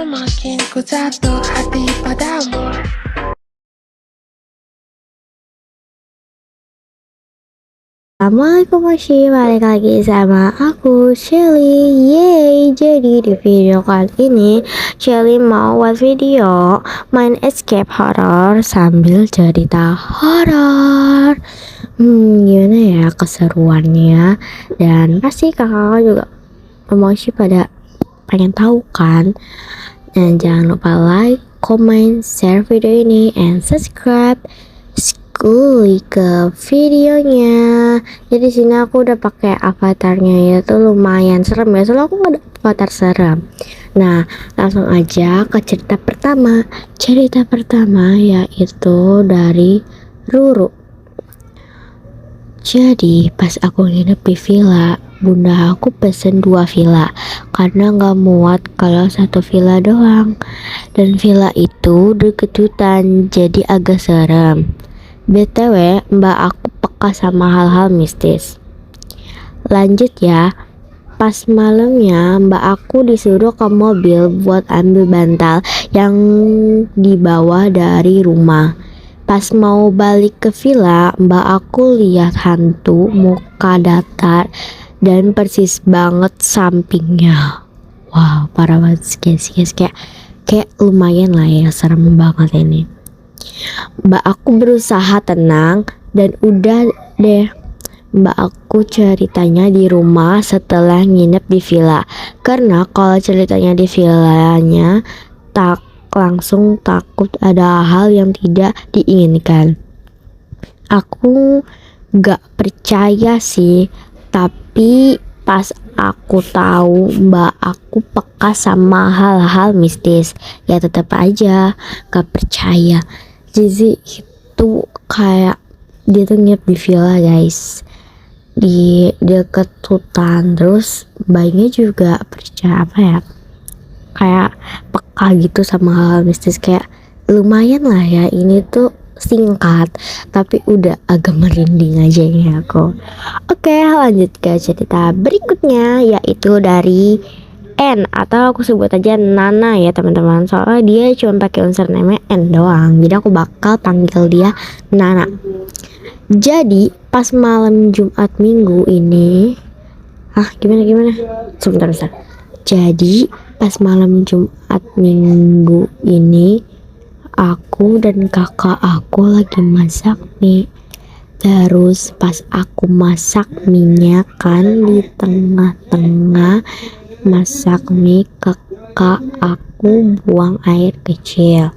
semakin ku jatuh hati padamu. Assalamualaikum Moshi, balik lagi sama aku Shelly. Yeay, jadi di video kali ini Shelly mau buat video main escape horror sambil cerita horror. Gimana ya keseruannya? Dan pasti kakak juga Moshi pada pengen tahu kan? Dan jangan lupa like, comment, share video ini, and subscribe. Klik ke videonya. Jadi sini aku udah pakai avatarnya ya, tuh lumayan serem ya. Soalnya aku nggak ada avatar serem. Nah, langsung aja ke cerita pertama. Cerita pertama yaitu dari Ruru. Jadi pas aku nginep di villa, bunda aku pesen 2 villa karena nggak muat kalau 1 villa doang. Dan villa itu deket hutan, jadi agak serem. BTW, mbak aku peka sama hal-hal mistis. Lanjut ya, pas malamnya mbak aku disuruh ke mobil buat ambil bantal yang dibawa dari rumah. Pas mau balik ke villa, mbak aku lihat hantu muka datar dan persis banget sampingnya. Wow, parah banget guys, kayak lumayan lah ya, serem banget ini. Mbak aku berusaha tenang dan udah deh mbak aku ceritanya di rumah setelah nginep di villa. Karena kalau ceritanya di villanya langsung takut ada hal yang tidak diinginkan. Aku gak percaya sih, tapi pas aku tahu mbak aku peka sama hal-hal mistis, ya tetap aja gak percaya. Jadi itu kayak dia tuh nginep di villa guys, di deket hutan. Terus bayinya juga percaya apa ya, kayak peka gitu sama hal mistis. Kayak lumayan lah ya, ini tuh singkat tapi udah agak merinding aja ya aku. Oke, lanjut ke cerita berikutnya yaitu dari N, atau aku sebut aja Nana ya teman-teman, soalnya dia cuma pakai unsur namanya N doang, jadi aku bakal panggil dia Nana. Jadi pas malam Jumat Minggu ini, gimana sebentar. Jadi pas malam Jumat Minggu ini, aku dan kakak aku lagi masak mie. Terus pas aku masak minyak kan, di tengah-tengah masak mie, kakak aku buang air kecil.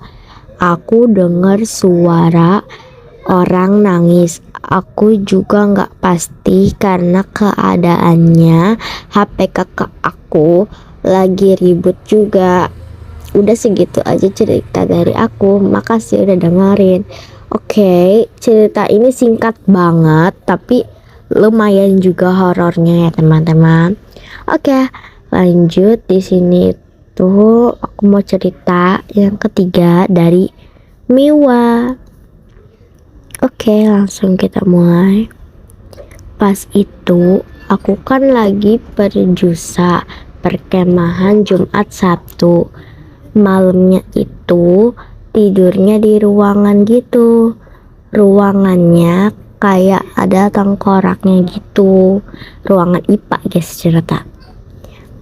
Aku dengar suara orang nangis. Aku juga nggak pasti karena keadaannya HP kakak aku lagi ribut juga. Udah segitu aja cerita dari aku. Makasih udah dengerin. Oke, cerita ini singkat banget tapi lumayan juga horornya ya teman-teman. Oke, lanjut. Di sini tuh aku mau cerita yang ketiga dari Miwa. Oke, langsung kita mulai. Pas itu aku kan lagi perjusa perkemahan Jumat Sabtu. Malamnya itu tidurnya di ruangan gitu. Ruangannya kayak ada tengkoraknya gitu. Ruangan IPA guys cerita.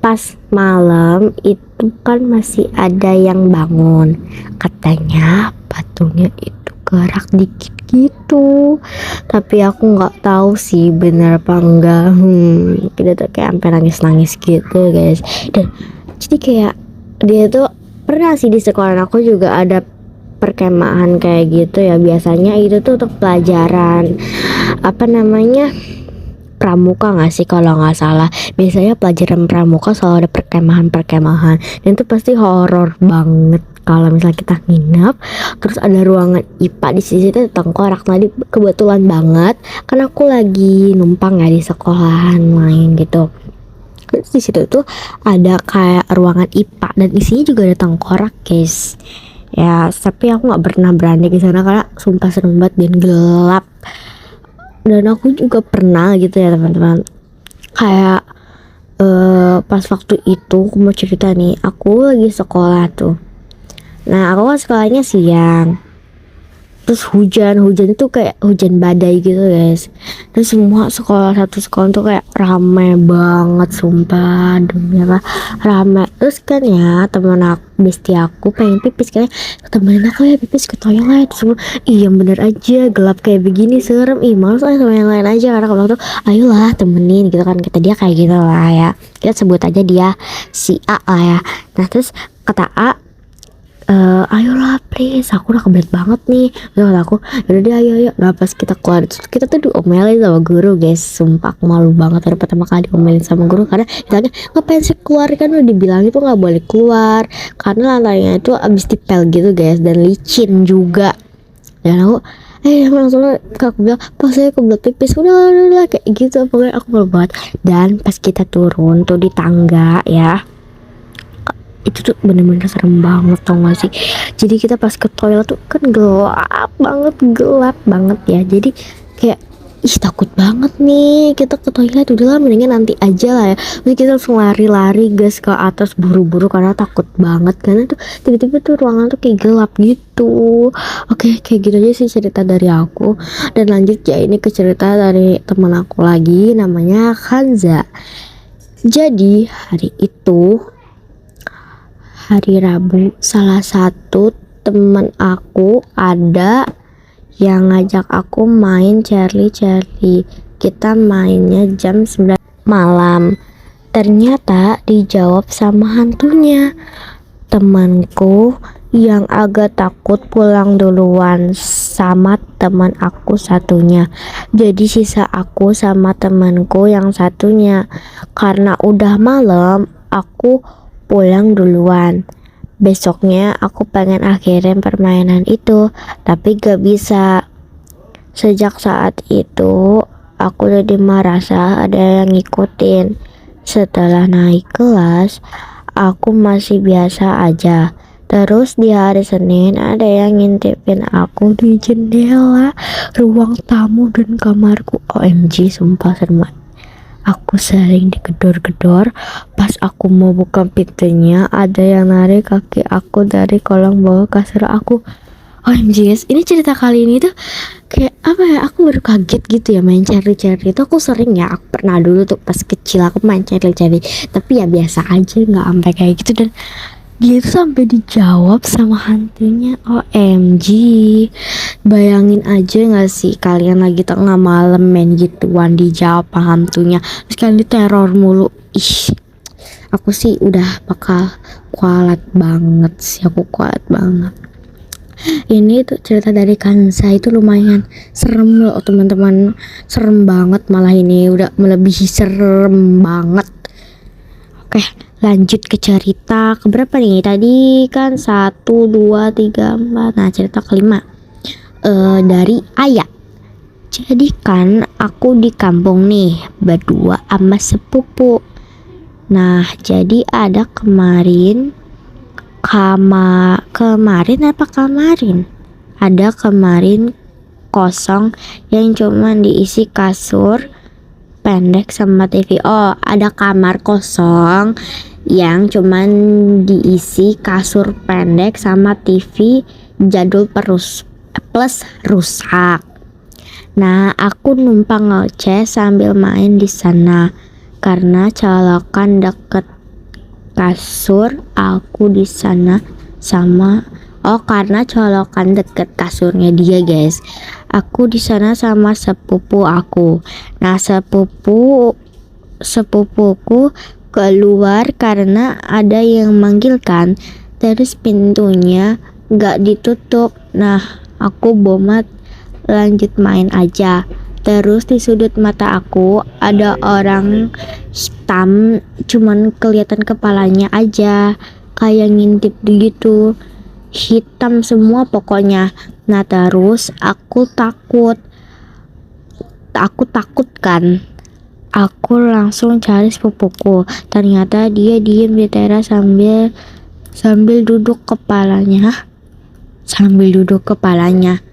Pas malam itu kan masih ada yang bangun. Katanya patungnya itu gerak dikit gitu. Tapi aku nggak tahu sih bener apa enggak. Kita tuh kayak sampai nangis gitu guys. Dan jadi kayak dia tuh pernah sih di sekolah aku juga ada perkemahan kayak gitu ya. Biasanya itu tuh untuk pelajaran pramuka nggak sih kalau nggak salah. Biasanya pelajaran pramuka selalu ada perkemahan dan itu pasti horor banget kalau misalnya kita nginep terus ada ruangan IPA di sini itu tengkorak. Tadi kebetulan banget karena aku lagi numpang ya di sekolahan main gitu. Terus di situ tuh ada kayak ruangan IPA dan isinya juga ada tengkorak guys. Ya tapi aku nggak pernah berani ke sana karena sumpah serem banget dan gelap. Dan aku juga pernah gitu ya teman-teman, kayak Pas waktu itu aku mau cerita nih, aku lagi sekolah tuh. Nah aku kan sekolahnya siang, terus hujan itu kayak hujan badai gitu guys. Terus semua satu sekolah tuh kayak rame banget, sumpah demi apa, rame. Terus kan ya temen aku, bestie aku pengen pipis, kayak temenin aku ya pipis ke toilet. Terus semua, iya bener aja, gelap kayak begini serem, males aja sama yang lain aja. Karena kalau tuh ayolah temenin gitu kan, kata dia kayak gitu lah ya, kita sebut aja dia si A lah ya. Nah terus kata A, ayolah please, aku udah kebelet banget nih. Terus kata aku, yaudah deh ayo. Nah pas kita keluar, terus kita tuh diomelin sama guru guys. Sumpah aku malu banget dari pertama kali diomelin sama guru, karena ditanya ngapain sih keluar, kan udah dibilang itu nggak boleh keluar karena lantainya itu abis dipel gitu guys, dan licin juga. Dan aku langsung aku bilang, pas saya kebelet pipis, udah kayak gitu. Pokoknya aku malu banget. Dan pas kita turun tuh di tangga ya, itu tuh bener-bener serem banget, tau gak sih. Jadi kita pas ke toilet tuh kan gelap banget ya. Jadi kayak takut banget nih kita ke toilet. Udahlah mendingan nanti aja lah ya. Jadi kita langsung lari guys ke atas buru-buru karena takut banget, karena tuh tiba-tiba tuh ruangan tuh kayak gelap gitu. Oke, kayak gitu aja sih cerita dari aku. Dan lanjut ya, ini ke cerita dari teman aku lagi, namanya Hanza. Jadi hari itu, hari Rabu, salah satu temen aku ada yang ngajak aku main Charlie. Kita mainnya jam 9 malam. Ternyata dijawab sama hantunya. Temanku yang agak takut pulang duluan sama teman aku satunya. Jadi sisa aku sama temanku yang satunya. Karena udah malam, aku pulang duluan. Besoknya aku pengen akhirin permainan itu, tapi gak bisa. Sejak saat itu aku jadi merasa ada yang ngikutin. Setelah naik kelas, aku masih biasa aja. Terus di hari Senin ada yang ngintipin aku di jendela ruang tamu dan kamarku. OMG, sumpah serem. Aku sering digedor-gedor. Pas aku mau buka pintunya, ada yang narik kaki aku dari kolong bawah kasur aku. OMG guys, ini cerita kali ini tuh kayak apa ya, aku baru kaget gitu ya. Main Charlie itu aku sering ya, aku pernah dulu tuh pas kecil aku main Charlie, tapi ya biasa aja, nggak sampai kayak gitu. Dan dia tuh sampai dijawab sama hantunya. OMG, bayangin aja gak sih kalian lagi tengah malam main gituan dijawab sama hantunya, terus kalian diteror mulu. Aku sih udah bakal kualat banget sih, aku kuat banget. Ini tuh cerita dari Kansa, itu lumayan serem loh teman-teman, serem banget, malah ini udah melebihi serem banget. Oke, lanjut ke cerita keberapa nih? Tadi kan 1, 2, 3, 4. Nah cerita kelima dari Ayah. Jadi kan aku di kampung nih berdua sama sepupu. Nah jadi ada kemarin ada kemarin kosong yang cuman diisi kasur pendek sama TV. Oh, ada kamar kosong yang cuman diisi kasur pendek sama TV jadul plus rusak. Nah, aku numpang ngoceh sambil main di sana karena colokan deket kasur aku di sana karena colokan deket kasurnya dia guys. Aku di sana sama sepupu aku. Nah sepupuku keluar karena ada yang manggilkan, terus pintunya gak ditutup. Nah aku bomat lanjut main aja. Terus di sudut mata aku ada orang hitam, cuman kelihatan kepalanya aja, kayak ngintip gitu, hitam semua pokoknya. Nah terus aku takut kan, aku langsung cari sepupuku. Ternyata dia diem di teras sambil duduk kepalanya sambil duduk kepalanya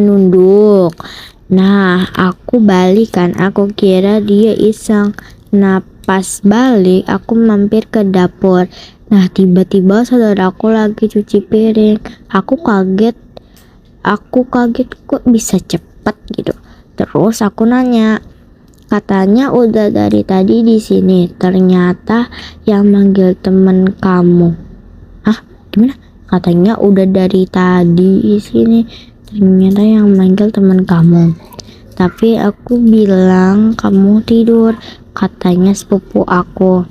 nunduk. Nah, aku balik kan, aku kira dia iseng. Nah, pas balik, aku mampir ke dapur. Nah, tiba-tiba saudaraku lagi cuci piring. Aku kaget kok bisa cepet gitu. Terus aku nanya, katanya udah dari tadi di sini. Ternyata yang manggil temen kamu. Hah? Gimana? Katanya udah dari tadi di sini. Ternyata yang manggil temen kamu. Tapi aku bilang kamu tidur, katanya sepupu aku.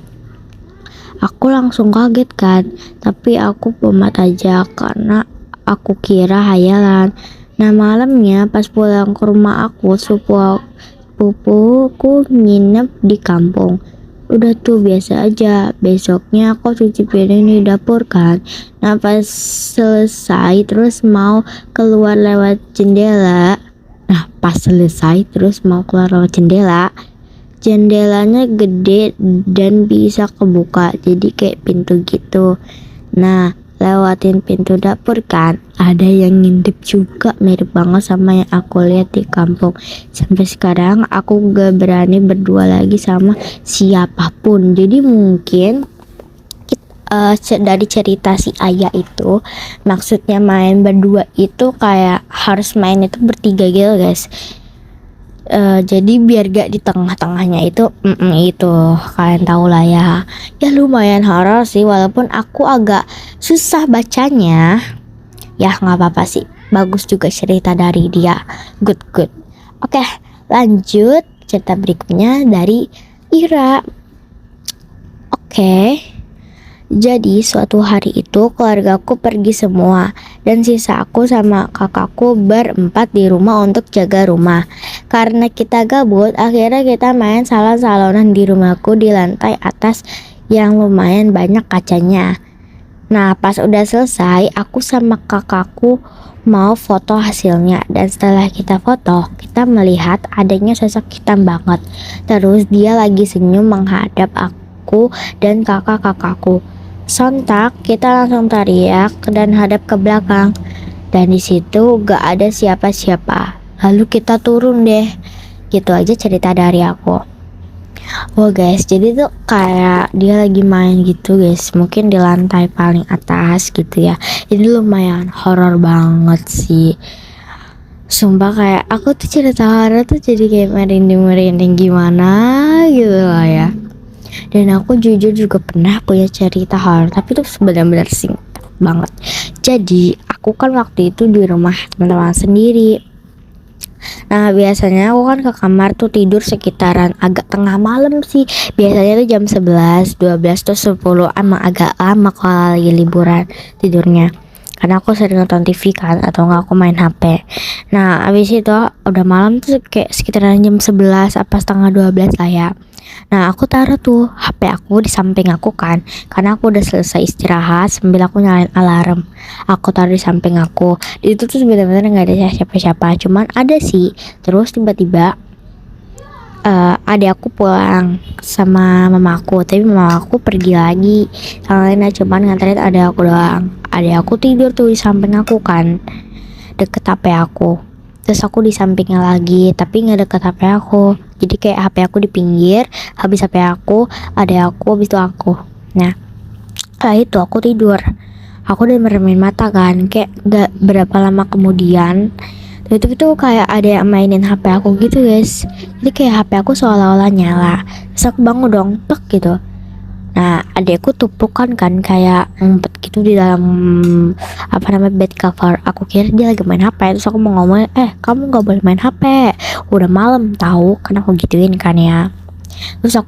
Aku langsung kaget kan, tapi aku pemat aja karena aku kira hayalan. Nah, malamnya pas pulang ke rumah aku, sepupuku nginep di kampung. Udah tuh biasa aja. Besoknya aku cuci piring di dapur kan. Nah, pas selesai terus mau keluar lewat jendela. Jendelanya gede dan bisa kebuka, jadi kayak pintu gitu. Nah, lewatin pintu dapur kan, ada yang ngintip juga mirip banget sama yang aku lihat di kampung. Sampai sekarang aku gak berani berdua lagi sama siapapun. Jadi mungkin dari cerita si ayah itu, maksudnya main berdua itu kayak harus main itu bertiga gitu guys. Jadi biar gak di tengah-tengahnya itu kalian tahu lah ya. Ya lumayan horor sih, walaupun aku agak susah bacanya. Ya nggak apa-apa sih, bagus juga cerita dari dia. Good. Oke, lanjut cerita berikutnya dari Ira. Oke. Jadi suatu hari itu keluargaku pergi semua dan sisa aku sama kakakku berempat di rumah untuk jaga rumah. Karena kita gabut, akhirnya kita main salon-salonan di rumahku di lantai atas yang lumayan banyak kacanya. Nah, pas udah selesai, aku sama kakakku mau foto hasilnya. Dan setelah kita foto, kita melihat adanya sosok hitam banget. Terus dia lagi senyum menghadap aku dan kakak-kakakku. Sontak kita langsung teriak dan hadap ke belakang. Dan di situ gak ada siapa-siapa. Lalu kita turun deh. Gitu aja cerita dari aku. Oh guys, jadi tuh kayak dia lagi main gitu guys, mungkin di lantai paling atas gitu ya. Jadi lumayan horor banget sih. Sumpah kayak aku tuh cerita horor tuh jadi kayak merinding gimana gitu lah ya. Dan aku jujur juga pernah punya cerita horor, tapi tuh benar-benar singkat banget. Jadi aku kan waktu itu di rumah teman-teman sendiri. Nah, biasanya aku kan ke kamar tuh tidur sekitaran agak tengah malam sih. Biasanya tuh jam 11, 12 tuh 10, emang agak lama kalau lagi liburan tidurnya. Karena aku sering nonton TV kan, atau enggak aku main HP. Nah, abis itu udah malam tuh kayak sekitaran jam 11 apa setengah 12 lah ya. Nah, aku taruh tuh HP aku di samping aku kan, karena aku udah selesai istirahat sambil aku nyalain alarm. Aku taruh di samping aku. Itu tuh sebenarnya nggak ada siapa-siapa, cuman ada sih. Terus tiba-tiba adik aku pulang sama mama aku, tapi mama aku pergi lagi. Yang lainnya cuman nganterin adik aku doang. Adik aku tidur tuh di samping aku kan, deket HP aku. Terus aku di sampingnya lagi, tapi nggak deket HP aku. Jadi kayak HP aku di pinggir, habis HP aku, ada aku, habis itu aku. Nah, itu aku tidur. Aku udah meremin mata kan, kayak gak berapa lama kemudian itu kayak ada yang mainin HP aku gitu guys. Jadi kayak HP aku seolah-olah nyala. Terus aku bangun dong, plek gitu. Nah, adekku tupukan kan kayak ngumpet gitu di dalam bed cover. Aku kira dia lagi main HP. Terus aku mau ngomong, kamu gak boleh main HP, udah malam tahu. Karena aku gituin kan ya. Terus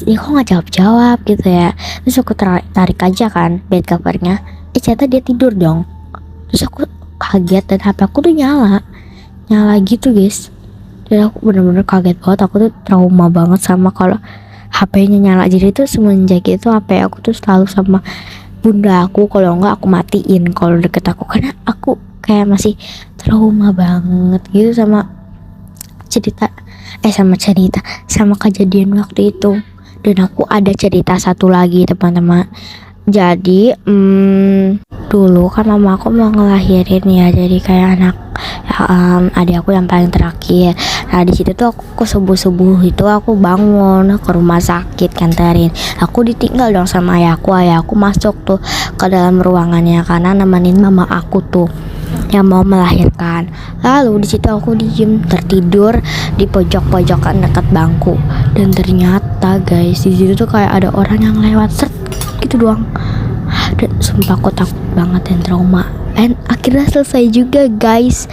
dia kok gak jawab gitu ya. Terus aku tarik aja kan bed covernya. Ternyata dia tidur dong. Terus aku kaget dan HP aku tuh nyala gitu guys. Dan aku bener-bener kaget banget. Aku tuh trauma banget sama kalau HP-nya nyala. Jadi tuh semenjak itu HP aku tuh selalu sama bunda aku, kalau enggak aku matiin kalau deket aku, karena aku kayak masih trauma banget gitu sama sama kejadian waktu itu. Dan aku ada cerita satu lagi teman-teman. Jadi dulu kan mama aku mau ngelahirin ya, jadi kayak adik aku yang paling terakhir. Nah di situ tuh aku subuh itu aku bangun ke rumah sakit kanterin. Aku ditinggal dong sama ayahku masuk tuh ke dalam ruangannya karena nemenin mama aku tuh yang mau melahirkan. Lalu di situ aku diem tertidur di pojok-pojokan dekat bangku, dan ternyata guys di situ tuh kayak ada orang yang lewat set gitu doang. Dan sumpah aku takut banget dan trauma. Dan akhirnya selesai juga guys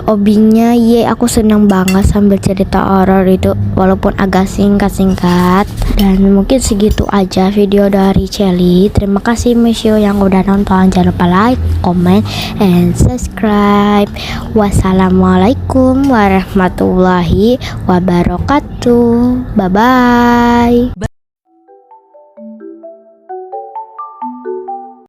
obinya. Aku seneng banget sambil cerita horor itu walaupun agak singkat-singkat. Dan mungkin segitu aja video dari Celi. Terima kasih Misio yang udah nonton. Jangan lupa like, comment, and subscribe. Wassalamualaikum warahmatullahi wabarakatuh. Bye bye.